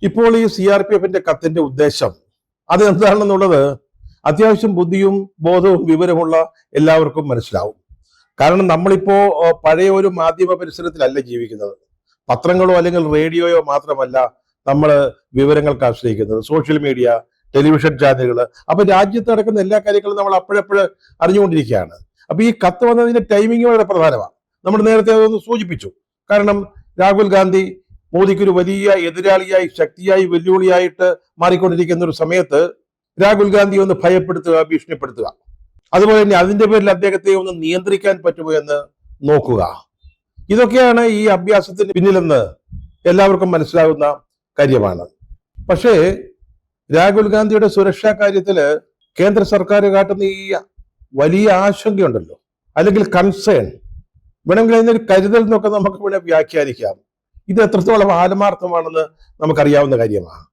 ഇപ്പോൾ ഈ CRPF കത്തിന്റെ ഉദ്ദേശം അത് എന്താണെന്നുള്ളത് അത്യാവശ്യം ബുദ്ധിയും ബോധവും വിവരമുള്ള എല്ലാവർക്കും മനസ്സിലാവും. കാരണം നമ്മളിപ്പോ പഴയ ഒരു മാധ്യമ പരിസരത്തിലല്ല ജീവിക്കുന്നത്. പത്രങ്ങളോ അല്ലെങ്കിൽ റേഡിയോയോ മാത്രമല്ല നമ്മൾ വിവരങ്ങൾക്ക് ആശ്രയിക്കുന്നത്. സോഷ്യൽ മീഡിയ, ടെലിവിഷൻ ചാനലുകൾ, അപ്പൊ രാജ്യത്ത് നടക്കുന്ന എല്ലാ കാര്യങ്ങളും നമ്മൾ അപ്പോഴപ്പോഴും അറിഞ്ഞുകൊണ്ടിരിക്കുകയാണ്. അപ്പൊ ഈ കത്ത് വന്നതിന്റെ ടൈമിംഗ് വളരെ പ്രധാനമാണ്. നമ്മൾ നേരത്തെ അതൊന്ന് സൂചിപ്പിച്ചു. കാരണം രാഹുൽ ഗാന്ധി മോദിക്കൊരു വലിയ എതിരാളിയായി, ശക്തിയായി, വെല്ലുവിളിയായിട്ട് മാറിക്കൊണ്ടിരിക്കുന്ന ഒരു സമയത്ത് രാഹുൽ ഗാന്ധി ഒന്ന് ഭയപ്പെടുത്തുക, ഭീഷണിപ്പെടുത്തുക, അതുപോലെ തന്നെ അതിന്റെ പേരിൽ അദ്ദേഹത്തെ ഒന്ന് നിയന്ത്രിക്കാൻ പറ്റുമോ എന്ന് നോക്കുക, ഇതൊക്കെയാണ് ഈ അഭ്യാസത്തിന് പിന്നിലെന്ന് എല്ലാവർക്കും മനസ്സിലാകുന്ന കാര്യമാണ്. പക്ഷേ രാഹുൽ ഗാന്ധിയുടെ സുരക്ഷാ കാര്യത്തില് കേന്ദ്ര സർക്കാർ കാട്ടുന്ന ഈ വലിയ ആശങ്കയുണ്ടല്ലോ, അല്ലെങ്കിൽ കൺസേൺ, വേണമെങ്കിൽ അതിനൊരു കരുതൽ എന്നൊക്കെ നമുക്ക് ഇവിടെ വ്യാഖ്യാനിക്കാം. ഇത് എത്രത്തോളം ആത്മാർത്ഥമാണെന്ന് നമുക്കറിയാവുന്ന കാര്യമാണ്.